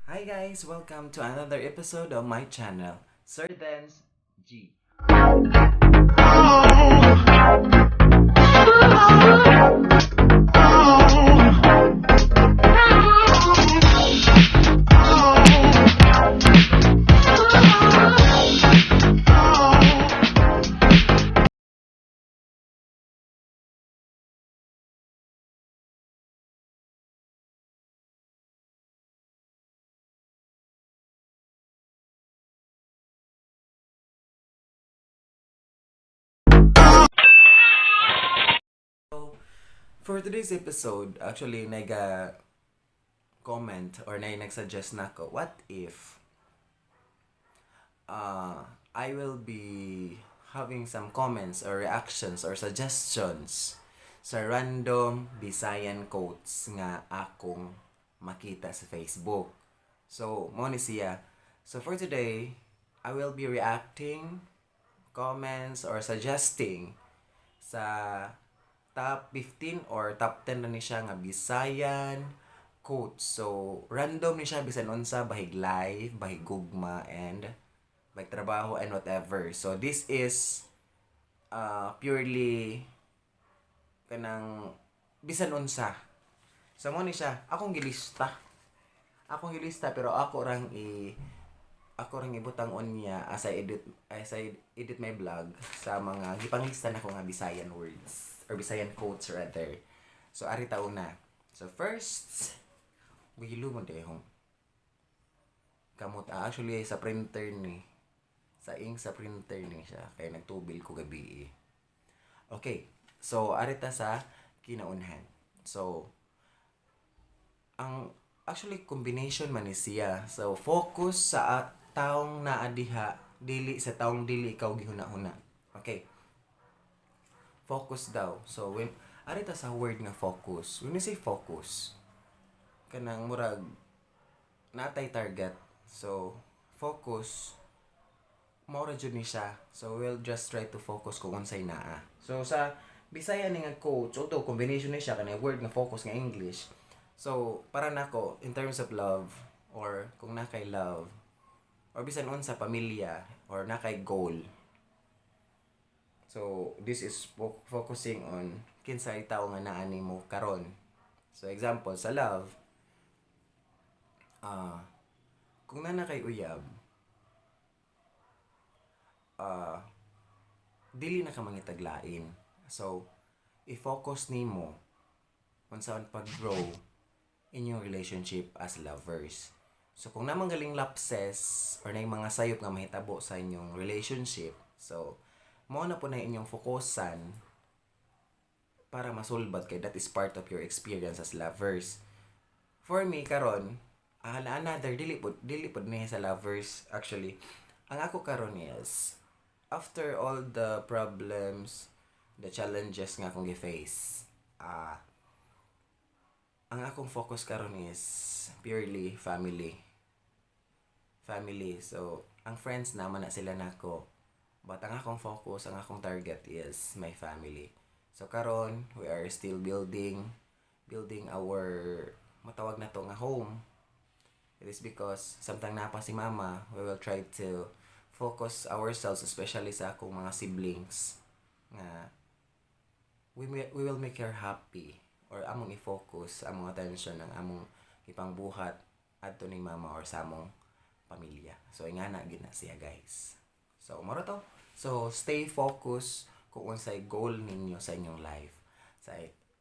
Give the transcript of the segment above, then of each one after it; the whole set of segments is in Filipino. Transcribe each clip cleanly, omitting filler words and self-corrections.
Hi guys, welcome to another episode of my channel, Sir Dance G. So, for today's episode, actually, comment or nag-suggest na ako, what if I will be having some comments or reactions or suggestions sa random Bisayan quotes nga akong makita sa Facebook. So, mo ni siya. So, for today, I will be reacting, comments, or suggesting sa top 15 or top 10 na ni siya nga Bisayan quotes. So, random ni siya bisan unsa, bahig live, bahig gugma, and bahig trabaho and whatever. So, this is purely kanang bisan unsa. So, mo ni siya, akong gilista. Pero ako rang ibutang on niya as I edit my vlog sa mga gipanglista na ko nga Bisayan words or Bisayan quotes rather. So ari ta una. So first, wilo mo dehong kamot actually sa printer ni sa ink sa printer ni siya kay nagtubil ko gabi. Okay. So ari ta sa kinaunhan. So ang actually combination man ni siya. So focus sa taong naadiha dili sa taong dili ikaw gihuna-huna. Okay. Focus daw. So when arita sa word nga focus, when you say focus, kanang murag natay target. So focus mao ra jud ni siya. So we'll just try to focus kung unsay naa. So sa Bisaya ni nga quote, although combination ni siya kanang word nga focus nga English. So para nako in terms of love or kung nakay love or bisan unsa pamilya or nakay goal. So this is focusing on kinsay tawo nga naa nimo karon. So example sa love, kung na kay uyab, dili na ka mangitaglain. So i-focus nimo on saan pag-grow in your relationship as lovers. So kung namang galing lapses or na mga sayop nga mahitabo sa inyong relationship, so mo na po na inyong fokusan para masulbad kay that is part of your experience as lovers. For me karon, another dili pod niya sa lovers actually. Ang ako karon is after all the problems, the challenges nga akong gi-face, ang akong focus karon is purely family. So ang friends naman na sila nako, but ang akong focus, ang akong target is my family. So karon we are still building our matawag na to nga home. It is because samtang napa si mama, we will try to focus ourselves, especially sa akong mga siblings, nga we will make her happy or among i-focus among attention ng among ipangbuhat adto ni mama or sa among pamilya. So ingana gid na siya guys. So moro to. So stay focused kung unsay goal ninyo sa inyong life.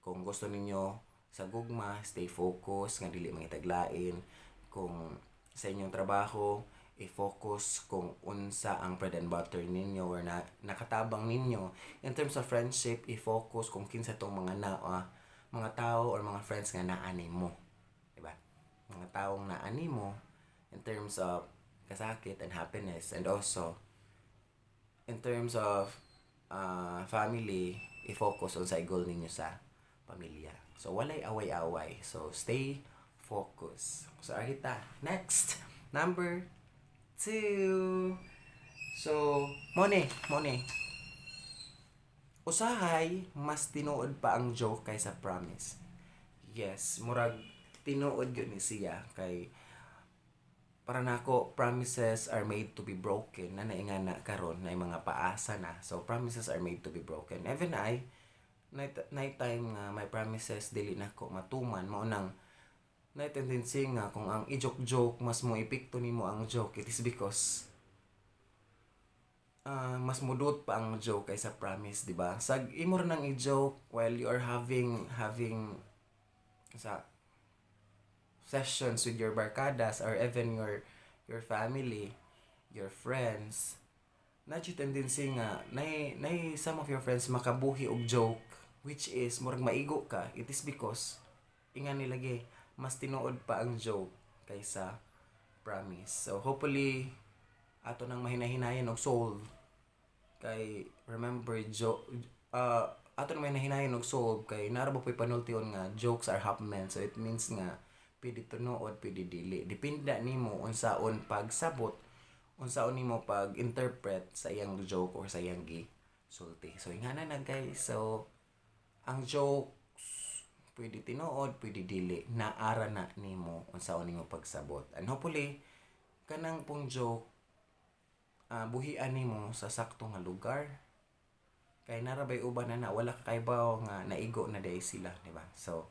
Kung gusto ninyo sa gugma, stay focused nga dili mangitaglain. Kung sa inyong trabaho, i-focus kung unsa ang bread and butter ninyo or nakatabang ninyo. In terms of friendship, i-focus kung kinsa tong mga tao or mga friends nga naani mo. Diba? Mga taong naani mo in terms of kasakit and happiness, and also in terms of family, i-focus on sa goal ninyo sa pamilya. So walay away-away. So stay focused. So arita, next, number 2. So mone usahay mas tinuod pa ang joke kaysa promise. Yes, murag tinuod yun ni siya kay para nako promises are made to be broken na naingana karon na mga paasa na. So promises are made to be broken. Even night time nga my promises dili nako matuman mao nang na tendency nga kung ang i-joke mas mo epekto nimo ang joke, it is because mas mudot pa ang joke kaysa promise, di ba? Sag imo ra nang i-joke while you are having sa sessions with your barkadas or even your family, your friends. Na tendency nga nay some of your friends makabuhi og joke which is murag maigo ka. It is because ingan nilagi mas tinuod pa ang joke kaysa promise. So hopefully ato nang mahinahinayan og solve kay remember ato nang mahinahinayan og solve kay narabo po'y panultion nga jokes are half meant. So it means nga pwede tunood, pwede dili. Depende nimo unsaon pagsabot, unsaon nimo pag-interpret sa iyang joke or sa iyang sulti. So ingana na guys. So ang jokes pwede tinuod, pwede dili. Naara na nimo unsaon nimo pagsabot. And hopefully kanang pong joke buhian nimo sa sakto nga lugar. Kay narabay uban na wala kay bawo nga naigo na day sila, di ba? So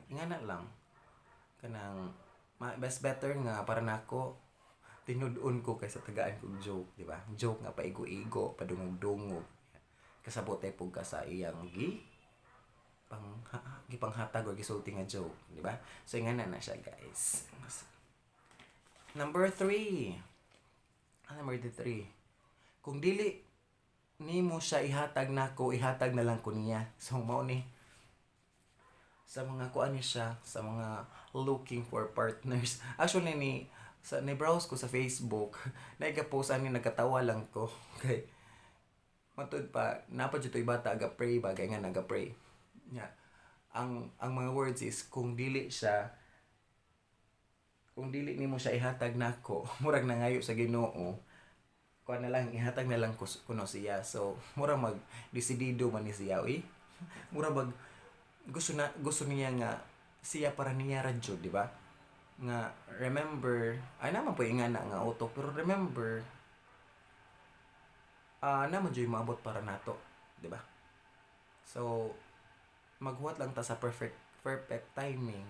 ingana lang kanang best better nga para nako tinud-on ko kaysa tagaan kog joke, di ba? Joke nga paigo-igo, padungog-dungog. Kasabot ay pug ka sa iyang gipanghatag or gisulti nga joke, di ba? So ingana na siya, guys. Number 3. Number 3. Kung dili nimo siya ihatag nako, ihatag na lang ko niya. So mao ni sa mga kuan ni siya, sa mga looking for partners. Actually ni browse ko sa Facebook, naiga-post ani nagkatawa lang ko. Okay. Matud pa napad jud bata aga pray bagay nga naga-pray. Nya. Ang mga words is kung dili nimo siya ihatag nako, murag nangayo sa Ginoo. Kuan na lang ihatag na lang kuno siya. So murag mag desidido man ni siya, murag gusto niya nga siya para niya radyo, di ba? Nga remember, ay naman po nga na nga auto, pero remember naman dyan maabot para nato, di ba? So maghuwat lang ta sa perfect timing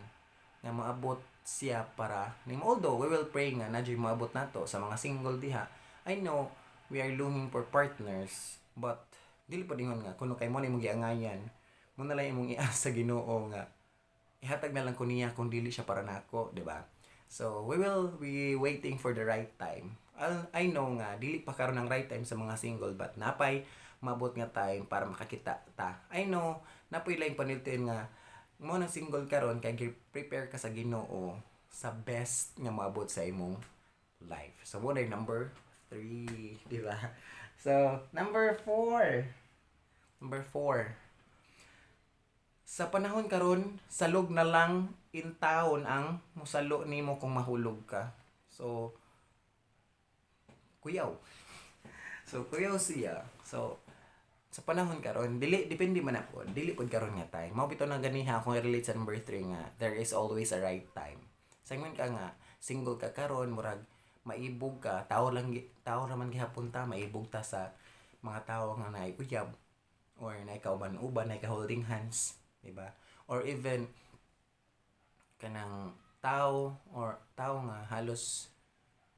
nga maabot siya para nimo. Although we will pray nga na dyan maabot nato sa mga single diha. I know we are looking for partners, but dili pa dingon nga kuno kay mo ni mo giangayan mo na lang imong iasa sa Ginoo nga ihatag na lang ko niya kung dili siya para nako, di ba? So we will be waiting for the right time. I know nga dili pa karon ang right time sa mga single, but napay mabot nga time para makakita ta. I know napoy lang paniltin nga mo nang single karon kay prepare ka sa Ginoo sa best nga maabot sa imong life. So mo na number 3, di ba? So number 4. Sa panahon karon, salog na lang in taon ang musalo nimo kung mahulog ka. So kuyaw. Kuyaw siya. So sa panahon karon, depende man ako. Dili pud karon nga time. Mao bitaw nang ganiha kung i-relate sa number 3 nga there is always a right time. Sa ka nga single ka karon, murag maibog ka, tao raman gihapon ta, maibog ta sa mga tao nga naay uyab or naay kauban-uban, naay holding hands, di ba? Or even kanang tao nga halos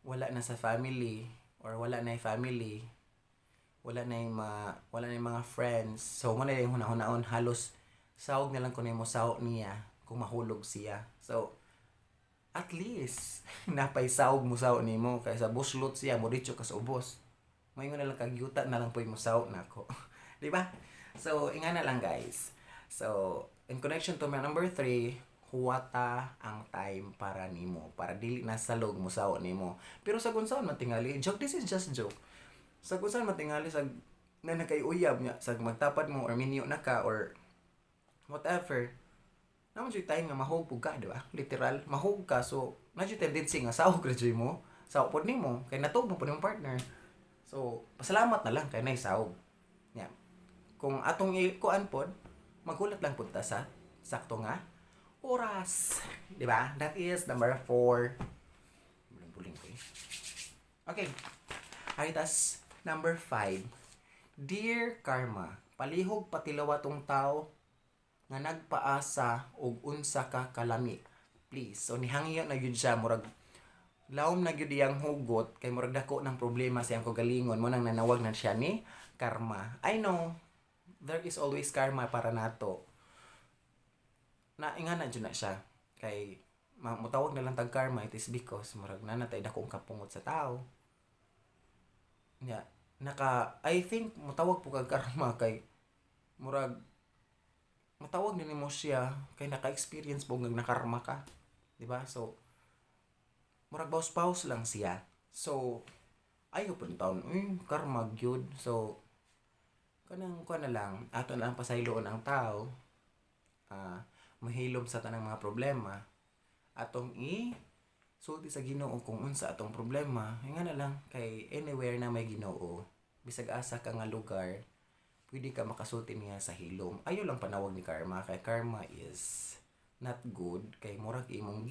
wala na sa family or wala na family, wala na mga friends. So mo na yung hunahon halos sawog na lang kuno mo sawog niya kung mahulog siya. So at least napay sawog mo sawog nimo kaysa buslot siya mo diretso ka sa ubos. Mayon na lang kagyuta na lang poy mo sawog nako. Di ba? So ingana lang guys. So in connection to my number 3, huwata ang time para nimo, para dili na salog mo sawog nimo. Pero sa gunsaon matingali, joke, this is just joke. Sa gunsaon matingali sa na nakayuyab niya sa magtapad mo or minyo na ka or whatever. Naman dyan tayo nga mahog ka, di ba? Literal, mahog ka. So, na-dyan tendency nga sahog na dyan mo. Sahog po mo. Kaya natog mo po ng partner. So, pasalamat na lang kaya naisahog. Yeah. Kung atong ikuan po, magulat lang punta sa sakto nga oras. Di ba? That is number 4. Buling-buling ko eh. Okay. Haritas number 5. Dear Karma, palihog patilawa tong tao nga nagpaasa og unsa ka kalami. Please, so nihangyo na gyud siya murag lawom na gyud iyang hugot kay murag dako ng problema sa iyang kagalingon mo nang nanawag na siya ni karma. I know there is always karma para nato. Na ingana jud na siya kay mutawag na lang tag karma, it is because murag nanatay dakong kapungot sa tao. Yeah, I think mutawag po kag karma kay murag matawag din mo siya kay naka-experience po ng nakarma ka. Diba? So, murag paus-paus lang siya. So, ayaw po taon, karma gyud. So, kanang na lang, ato na lang pasayloon ang tao, mahilom sa tanang mga problema, atong sulti sa Ginoo kung unsa atong problema. Nga na lang, kay anywhere na may Ginoo, bisag asa ka nga lugar, pwede ka makasulti niya sa hilom. Ayaw lang panawag ni karma. Kay karma is not good. Kay murag imong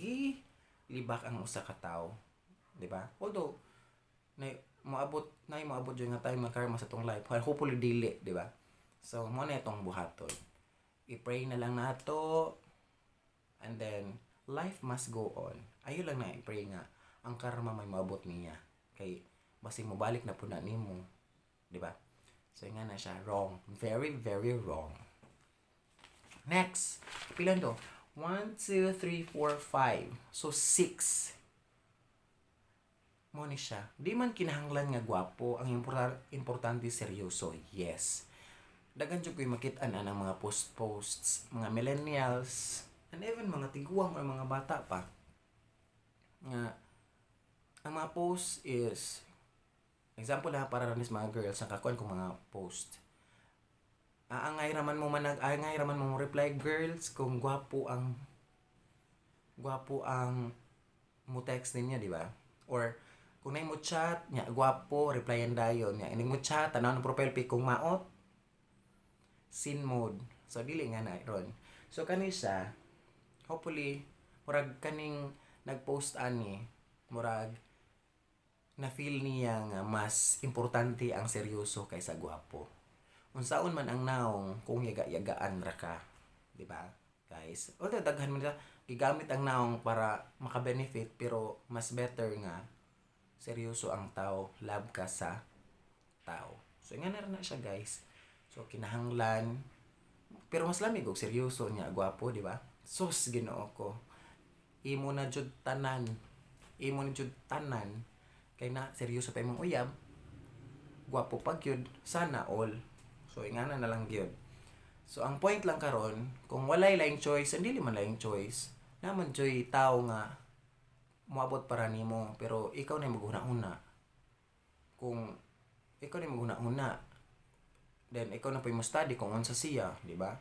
libak ang usa ka tawo. Diba? Although, maabot yung nga time ng karma sa tong life. Hopefully dili. Diba? So, mo na itong buhaton. I-pray na lang nato. And then, life must go on. Ayaw lang na i-pray nga. Ang karma may maabot niya. Kay, basi mo balik na po na nimo. Diba? So, nga na siya. Wrong. Very, very wrong. Next. Pilan to? 1, 2, 3, 4, 5. So, 6. Mo ni siya. Di man kinahanglan nga gwapo. Ang importante seryoso. Yes. Dagan dyan ko'y makitaan ng mga posts. Mga millennials. And even mga tiguang or mga bata pa. Nga, ang mga posts is example na para rin mga girls ang kakuan kong mga post. Angay raman mo reply girls kung gwapo ang mo text niya, di ba? Or kung nay mo chat nya gwapo replyan dayon nya. Ining mo chat tanaw ng profile pic kung maot scene mode. So dili nga na ron. So kani siya hopefully murag kaning nagpost ani murag na feel niya nga mas importante ang seryoso kaysa gwapo. Unsaon man ang naong kung yaga-yagaan ra ka, di ba? Guys, although daghan man gigamit ang naong para maka-benefit pero mas better nga seryoso ang tao, love ka sa tao. So nga na siya guys. So kinahanglan pero mas lamig og seryoso niya gwapo, di ba? Sus Ginoo ko. Imo na jud tanan. Kay na seryoso pa imong uyab, gwapo pag yun, sana all. So ingana na lang gyud. So ang point lang karon, kung walay laing choice, hindi man laing choice, naman joy tao nga moabot para nimo, pero ikaw na maghuna-huna. Kung ikaw na maghuna-huna, then ikaw na pa mo study kung unsa siya, di ba?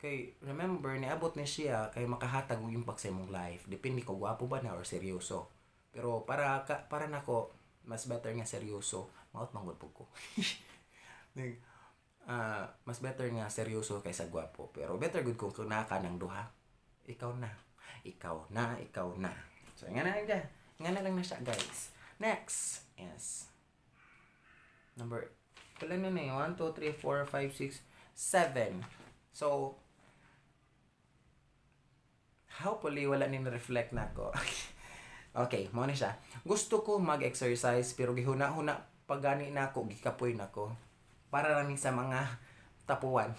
Kay remember niabot ni siya kay makahatag og impact sa imong life. Depende ko gwapo ba na or seryoso. Pero para nako mas better nga seryoso. Maot manggod po ko. Mas better nga seryoso kaysa gwapo. Pero better good kung naka ng duha. Ikaw na. So nga na lang na siya guys. Next is number kailan na eh 1, 2, 3, 4, 5, 6, 7. So hopefully wala ni na-reflect na ako. Okay, mo ni siya. Gusto ko mag-exercise pero gihuna-huna pagani nako, gikapoy nako. Para lang sa mga tapuan.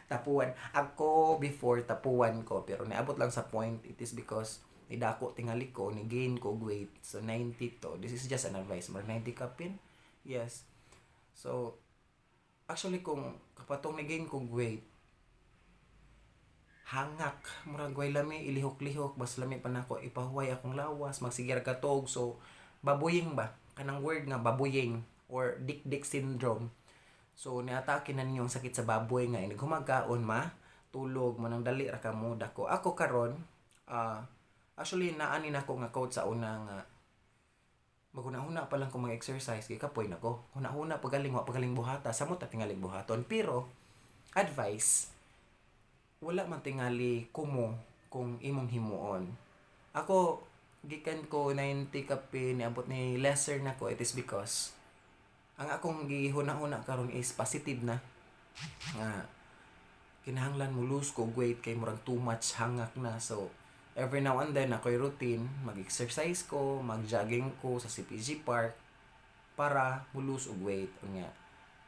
Tapuan. Ako before tapuan ko pero niabot lang sa point. It is because nidako tingali ko, ni gain ko weight. So 90 to. This is just an advice. Mag 90 ka pin? Yes. So actually kung kapatong ni gain ko weight, hangak murag way lami ilihok-lihok mas lami pa nako ipahuway akong lawas magsigyar katog. So babuying ba kanang word nga babuying or dik-dik syndrome. So niatake na ninyong sakit sa baboy nga ini humagaon tulog manang dali ra ka mo dako. Ako karon actually naani nako nga quote sa una nga maghuna-huna pa lang ko mag-exercise kay kapoy nako. Huna-huna pagaling buhata samot ta tingaling buhaton. Pero advice wala man tingali kumo kung imong himuon. Ako gikan ko 90 kape niabot ni lesser na ko, it is because ang akong gihuna-huna karon is positive na nga kinahanglan mo lose ko weight kay murag too much hangak na. So every now and then ako'y routine, mag-exercise ko, mag-jogging ko sa CPG Park para mo lose og weight. Unya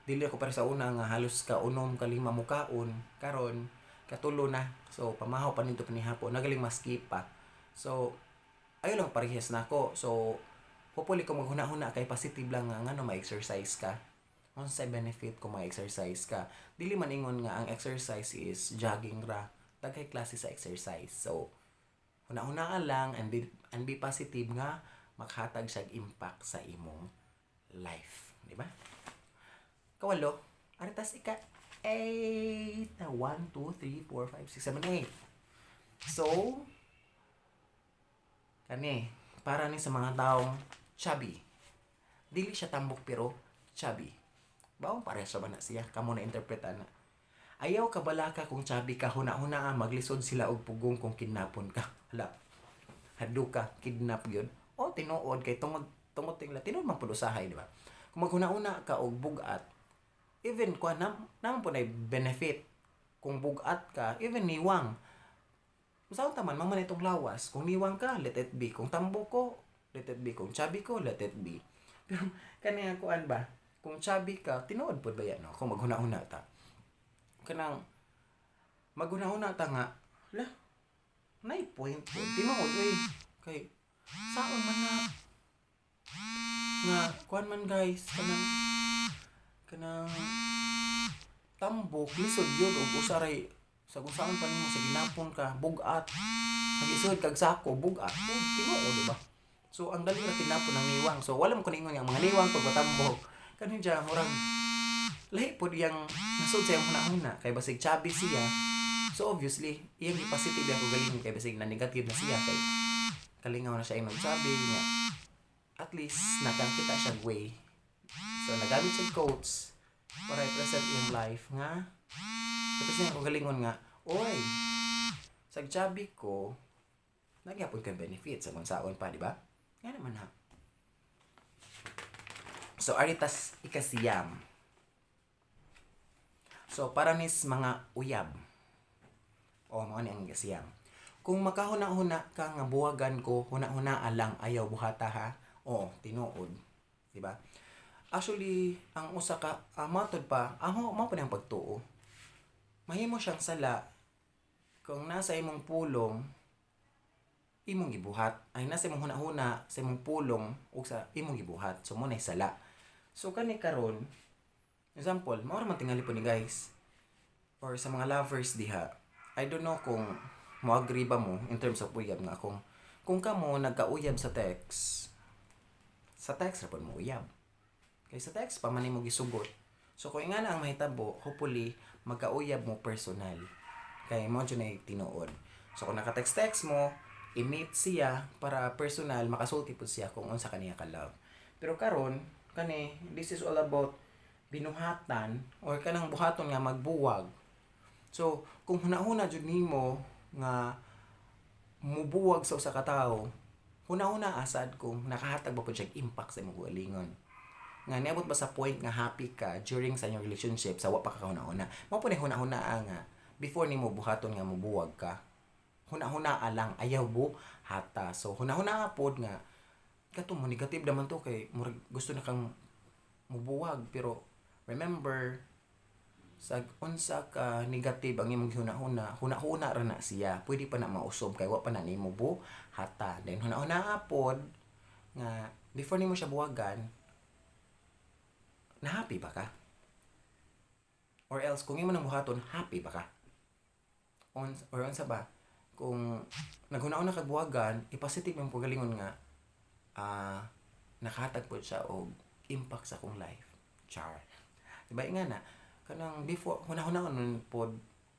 dili ako para sa una nga halos ka unom ka lima mo kaon, karon katulo na. So pamahaw pa nito panihapon nagaling maskip pa. So ayo lang parehas na ako. So hopefully kung maghuna-huna kay positive lang nga ngano ma-exercise ka. Unsay benefit kung ma-exercise ka? Dili man ingon nga ang exercise is jogging ra. Daghay klase sa exercise. So huna-hunaan lang and be positive nga makhatag siya impact sa imong life, di ba? Kawalo, aritas ika 8 1 2 3 4 5 6 7 8. So kani para ni sa mga taong chubby. Dili siya tambok pero chubby. Baong pares ba na siya? Kamo na interpretan na. Ayaw ka bala ka kung chubby ka, huna-hunaan maglisod sila og pugong kung kidnapon ka. Hala. Hadu ka, kidnap yun. O tinuod kay tungod tingla. Tinuod man pud usahay, di ba? Kung maghuna-huna ka og bugat, even ko naman po na benefit. Kung bugat ka, even niwang. Usaon taman man itong lawas. Kung niwang ka, let it be. Kung tambo ko, let it be. Kung chubby ko, let it be. Pero kaniya kuan ba? Kung chubby ka, tinuod po ba yan, no? Kung maghuna-huna ta. Kanang, maghuna-huna ta nga, hala, may point po. Tinuod, kay, saan man na, nga, kuan man guys, kanang, tambok, lisod yun, o usaray, sa kung saan pa nimo, sa ginapon ka, bugat, mag-isod kag sako, bugat, tinuod, diba? So, ang dali na tinapon ng niwang. So, wala mo kuningon yung mga niwang pagbatambok. Kanin dyan, murag, lahi po diyang nasod sa yung huna-huna. Kaya basig chubby siya. So, obviously, iyang positive yung kagaling. Kaya basig na negative na siya. Kaya kalingaw na siya yung chubby niya. At least, nakakita siya way. So, nagamit siya quotes para i-present yung life nga. Tapos niya kagalingon nga, oy, sa chubby ko, nagyapon kang benefit sa mansaon pa, di ba? Nga naman ha. So, aritas ikasiyam. So, para nis mga uyab. O, mga ni ang ikasiyam. Kung makahuna-huna ka nga buwagan ko, huna-huna alang ayaw buhata ha. O, tinuod. Diba? Actually, ang usa ka, matod pa, mo pa niyang pagtuo. Mahimo siyang sala. Kung nasa imong pulong, imong gibuhat. Ay, nasa imong huna-huna, sa imong pulong, o sa imong gibuhat. So, muna sala. So, kani karon example, maura man tingali po ni guys. Or sa mga lovers diha, I don't know kung mo-agree ba mo in terms of uyab nga kung kamo nagka-uyab sa text ra po mo uyab. Kay sa text pa man mo gisugot. So, kung nga na ang mahitabo, hopefully, magka-uyab mo personal. Kay mo dyan ay tinuod. So, kung naka-text mo, i-meet siya para personal, makasulti po siya kung unsa kaniya ka-love. Pero karon kani, this is all about binuhatan or kanang buhaton nga magbuwag. So, kung huna-huna jud nimo nga mubuwag sa usa ka tawo, huna-huna asad kung nakahatag ba pud siya impact sa imong kaugalingon. Nga niabot ba sa point nga happy ka during sa inyong relationship sa wa pa ka huna-huna. Mao pud huna-huna nga before nimo buhaton nga mubuwag ka. Huna-huna alang ayaw hata. So, huna-huna pod nga kato mo negative naman to kay murag gusto na kang mubuwag pero remember sa unsa ka negative ang imong huna-huna ra na siya pwede pa na mausob kay wa pa na nimo hata then huna-huna pod nga before nimo siya buwagan na happy ba ka or else kung imo nang buhaton happy ba ka or unsa ba kung naghuna-huna kag buwagan i-positive ang pagalingon nga nakahatag po siya og impact sa akong life. Char. Diba nga na, kanang before, huna-huna nun po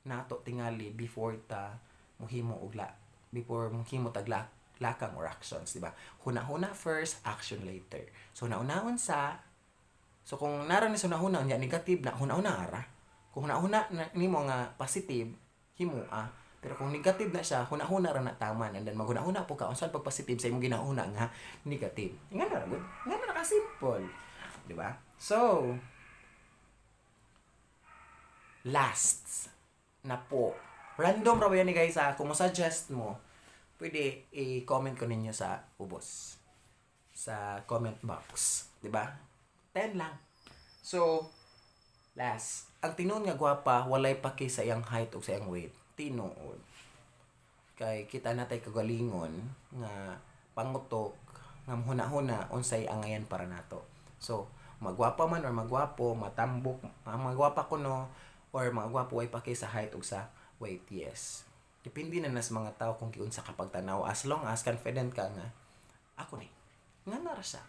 nato tingali before ta muhimo og before muhimo tag lakang or actions, diba? Huna-huna first, action later. So, naunahon so kung naran ni huna-huna, niya negative na, huna-huna ara. Kung huna-huna nimo nga positive, himo Pero kung negative na siya, huna-huna ra na taman, and then maghuna-huna po ka unsa pag positive sa imong ginahuna nga negative. Nga na good. Nga na ka simple. Di ba? So, last na po. Random ra ba yan ni guys ha? Kung mo-suggest mo, pwede i-comment ko ninyo sa ubos. Sa comment box. Diba? 10 lang. So, last. Ang tinuod nga gwapa, walay paki sa iyang height o sa iyang weight. Tinuod. Kay kita natay kagalingon nga pangutok nga huna-huna unsay angayan para nato. So, magwapa man or magwapo, matambok, magwapa kuno or magwapo ay paki sa height ug sa weight, yes. Depende na nas mga tao kung giunsa ka pagtanaw, as long as confident ka nga ako ni. Nga na ra siya.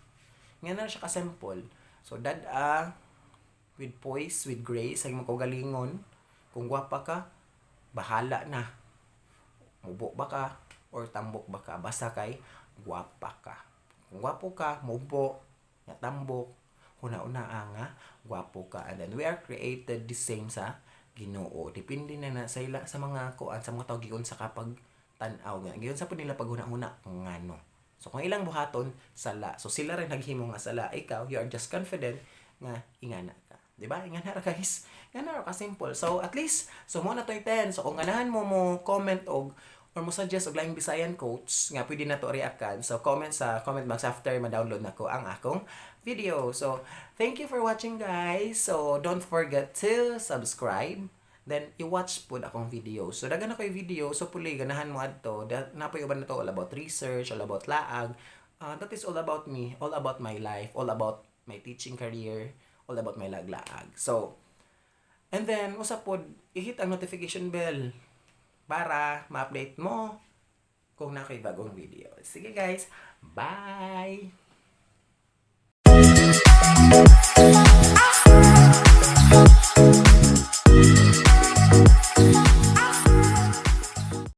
Nga na ra siya ka simple. So with poise, with grace, ay magkagalingon. Kung gwapa ka, bahala na. Mubo ba ka or tambok ba ka? Basta kay gwapa ka. Kung gwapo ka, mubo, nga tambok, una-una nga gwapo ka. And then we are created the same sa Ginoo. Depende na sa mga kuan sa mga tao giun sa kapag tan-aw nga. Giun sa pud nila pag huna-huna ngano. So kung ilang buhaton sala. So sila rin naghimo nga sala. Ikaw, you are just confident nga ingana ka. Di ba? Ingana ra guys. Ingana ra ka simple. So at least mo na toy 10. So kung ganahan mo comment or mo suggest og laing Bisayan quotes nga pwede na to react. So comment sa comment box after ma-download nako ang akong video. So thank you for watching guys. So don't forget to subscribe. Then i-watch pud akong video. So daghan na koy video. So puli ganahan mo adto. Napoy uban na to all about research, all about laag. That is all about me, all about my life, all about my teaching career, all about my laag-laag. So and then usap pod i-hit ang notification bell para ma-update mo kung na bagong video. Sige guys, bye!